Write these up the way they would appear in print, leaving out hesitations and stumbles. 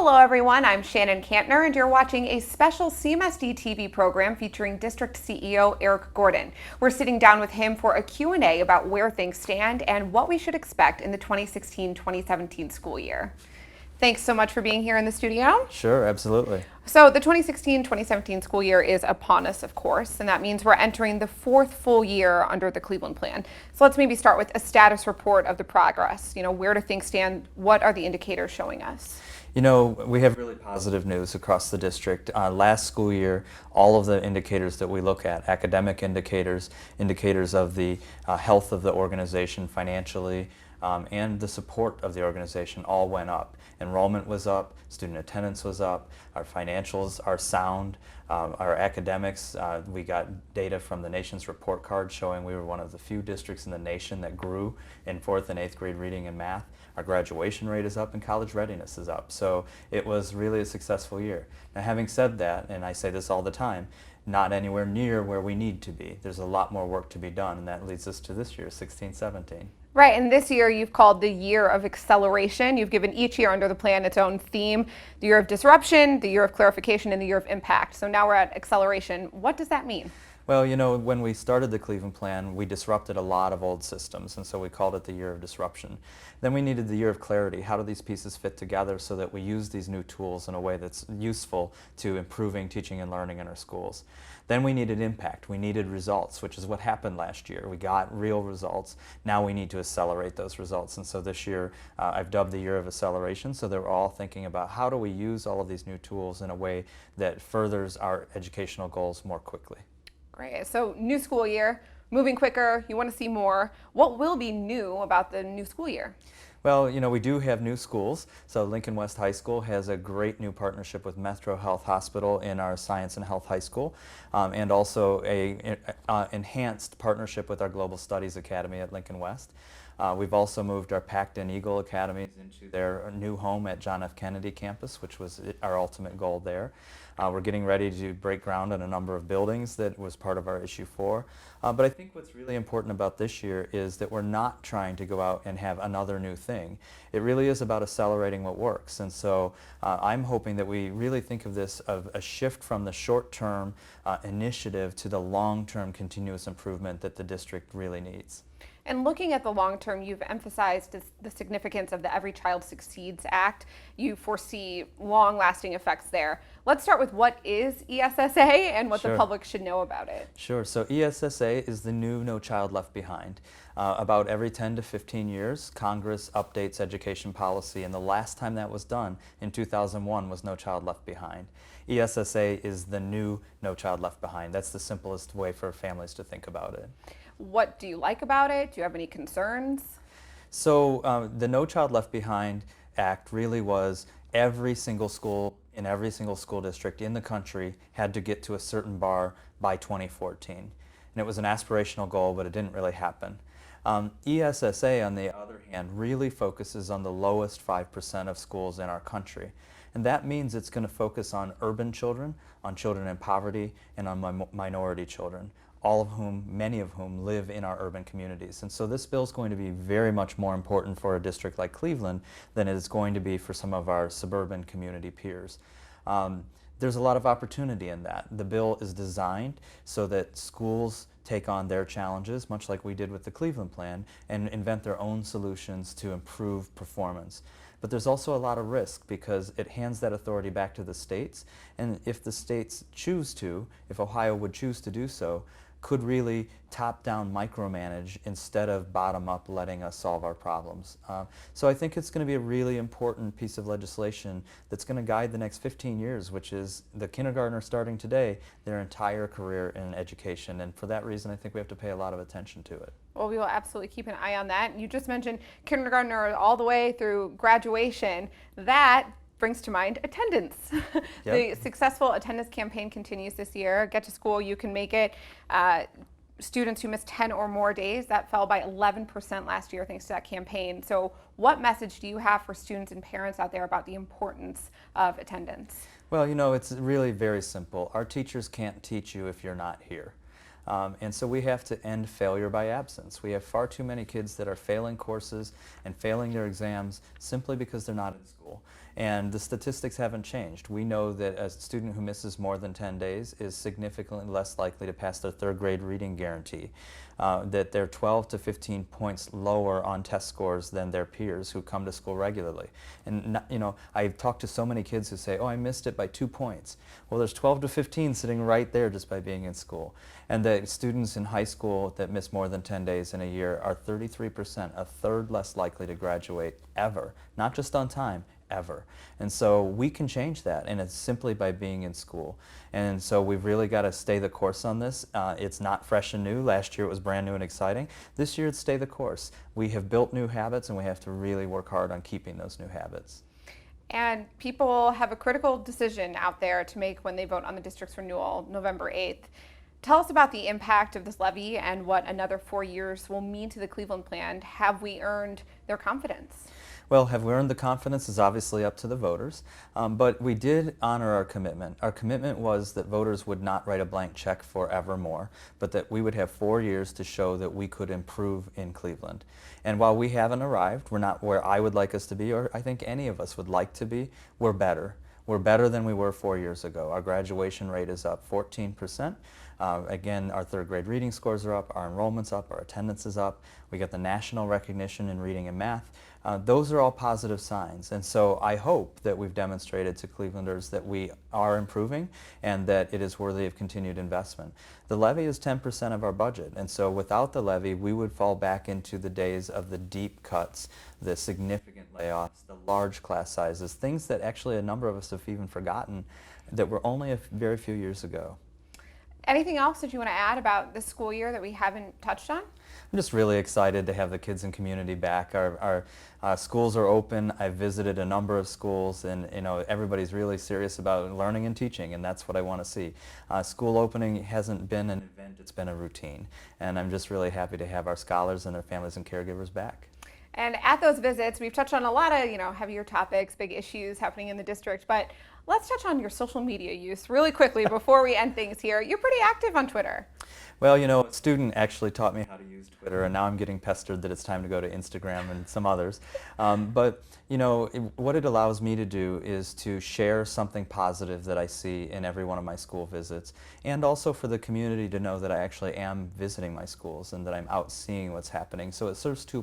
Hello everyone, I'm Shannon Kantner and you're watching a special CMSD-TV program featuring District CEO Eric Gordon. We're sitting down with him for a Q&A about where things stand and what we should expect in the 2016-2017 school year. Thanks so much for being here in the studio. Sure, absolutely. So the 2016-2017 school year is upon us, of course, and that means we're entering the fourth full year under the Cleveland Plan. So let's maybe start with a status report of the progress. Where do things stand? What are the indicators showing us? We have really positive news across the district. Last school year, all of the indicators that we look at, academic indicators, indicators of the health of the organization financially, and the support of the organization all went up. Enrollment was up, student attendance was up, our financials are sound, our academics, we got data from the nation's report card showing we were one of the few districts in the nation that grew in 4th and 8th grade reading and math. Our graduation rate is up and college readiness is up. So it was really a successful year. Now, having said that, and I say this all the time, not anywhere near where we need to be. There's a lot more work to be done, and that leads us to this year, 16-17. Right, and this year you've called the year of acceleration. You've given each year under the plan its own theme: the year of disruption, the year of clarification, and the year of impact. So now we're at acceleration. What does that mean? Well, when we started the Cleveland Plan, we disrupted a lot of old systems, and so we called it the year of disruption. Then we needed the year of clarity. How do these pieces fit together so that we use these new tools in a way that's useful to improving teaching and learning in our schools? Then we needed impact. We needed results, which is what happened last year. We got real results. Now we need to accelerate those results. And so this year, I've dubbed the year of acceleration, so that we're all thinking about how do we use all of these new tools in a way that furthers our educational goals more quickly. Great. So new school year, moving quicker, you want to see more. What will be new about the new school year? Well, we do have new schools. So Lincoln West High School has a great new partnership with Metro Health Hospital in our Science and Health High School, and also a enhanced partnership with our Global Studies Academy at Lincoln West. We've also moved our Pact and Eagle Academies into their new home at John F. Kennedy campus, which was our ultimate goal there. We're getting ready to break ground on a number of buildings that was part of our issue 4. But I think what's really important about this year is that we're not trying to go out and have another new thing. It really is about accelerating what works. And so I'm hoping that we really think of this of a shift from the short-term initiative to the long-term continuous improvement that the district really needs. And looking at the long term, you've emphasized the significance of the Every Child Succeeds Act. You foresee long-lasting effects there. Let's start with what is ESSA and what the public should know about it. Sure. So ESSA is the new No Child Left Behind. About every 10 to 15 years, Congress updates education policy, and the last time that was done in 2001 was No Child Left Behind. ESSA is the new No Child Left Behind. That's the simplest way for families to think about it. What do you like about it? Do you have any concerns? So the No Child Left Behind Act really was every single school in every single school district in the country had to get to a certain bar by 2014. And it was an aspirational goal, but it didn't really happen. ESSA, on the other hand, really focuses on the lowest 5% of schools in our country. And that means it's going to focus on urban children in poverty, and on minority children, many of whom live in our urban communities. And so this bill is going to be very much more important for a district like Cleveland than it is going to be for some of our suburban community peers. There's a lot of opportunity in that. The bill is designed so that schools take on their challenges, much like we did with the Cleveland Plan, and invent their own solutions to improve performance. But there's also a lot of risk because it hands that authority back to the states, and if the states choose to, if Ohio would choose to do so, could really top-down micromanage instead of bottom-up letting us solve our problems. So I think it's going to be a really important piece of legislation that's going to guide the next 15 years, which is the kindergartner starting today, their entire career in education. And for that reason, I think we have to pay a lot of attention to it. Well, we will absolutely keep an eye on that. You just mentioned kindergartner all the way through graduation. That brings to mind attendance. Yep. The successful attendance campaign continues this year. Get to school, you can make it. Students who missed 10 or more days, that fell by 11% last year thanks to that campaign. So what message do you have for students and parents out there about the importance of attendance? Well, it's really very simple. Our teachers can't teach you if you're not here. And so we have to end failure by absence. We have far too many kids that are failing courses and failing their exams simply because they're not in school. school. And the statistics haven't changed. We know that a student who misses more than 10 days is significantly less likely to pass their third grade reading guarantee, that they're 12 to 15 points lower on test scores than their peers who come to school regularly. And I've talked to so many kids who say, oh, I missed it by 2 points. Well, there's 12 to 15 sitting right there just by being in school. And the students in high school that miss more than 10 days in a year are 33%, a third less likely to graduate ever, not just on time, ever. And so we can change that, and it's simply by being in school. And so we've really got to stay the course on this. It's not fresh and new. Last year it was brand new and exciting. This year it's stay the course. We have built new habits, and we have to really work hard on keeping those new habits. And people have a critical decision out there to make when they vote on the district's renewal, November 8th. Tell us about the impact of this levy and what another 4 years will mean to the Cleveland plan. Have we earned their confidence? Well, have we earned the confidence is obviously up to the voters, but we did honor our commitment. Our commitment was that voters would not write a blank check forevermore, but that we would have 4 years to show that we could improve in Cleveland. And while we haven't arrived, we're not where I would like us to be, or I think any of us would like to be, we're better. We're better than we were 4 years ago. Our graduation rate is up 14%. Again, our third grade reading scores are up, our enrollment's up, our attendance is up. We get the national recognition in reading and math. Those are all positive signs. And so I hope that we've demonstrated to Clevelanders that we are improving and that it is worthy of continued investment. The levy is 10% of our budget, and so without the levy, we would fall back into the days of the deep cuts, the significant layoffs, the large class sizes, things that actually a number of us have even forgotten that were only a very few years ago. Anything else that you want to add about this school year that we haven't touched on? I'm just really excited to have the kids and community back. Our schools are open. I've visited a number of schools, and everybody's really serious about learning and teaching, and that's what I want to see. School opening hasn't been an event, it's been a routine, and I'm just really happy to have our scholars and their families and caregivers back. And at those visits, we've touched on a lot of, heavier topics, big issues happening in the district, but let's touch on your social media use really quickly before we end things here. You're pretty active on Twitter. Well, a student actually taught me how to use Twitter, and now I'm getting pestered that it's time to go to Instagram and some others. But what it allows me to do is to share something positive that I see in every one of my school visits, and also for the community to know that I actually am visiting my schools and that I'm out seeing what's happening. So it serves two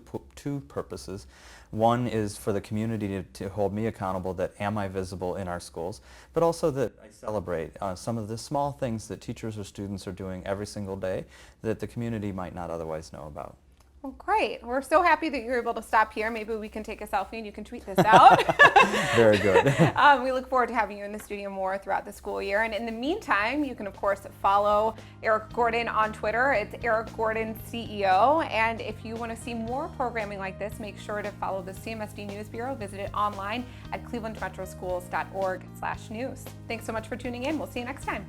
purposes. One is for the community to hold me accountable that am I visible in our schools, but also that I celebrate some of the small things that teachers or students are doing every single day that the community might not otherwise know about. Well, great. We're so happy that you're able to stop here. Maybe we can take a selfie and you can tweet this out. Very good. We look forward to having you in the studio more throughout the school year. And in the meantime, you can, of course, follow Eric Gordon on Twitter. It's Eric Gordon CEO. And if you want to see more programming like this, make sure to follow the CMSD News Bureau. Visit it online at clevelandmetroschools.org/news. Thanks so much for tuning in. We'll see you next time.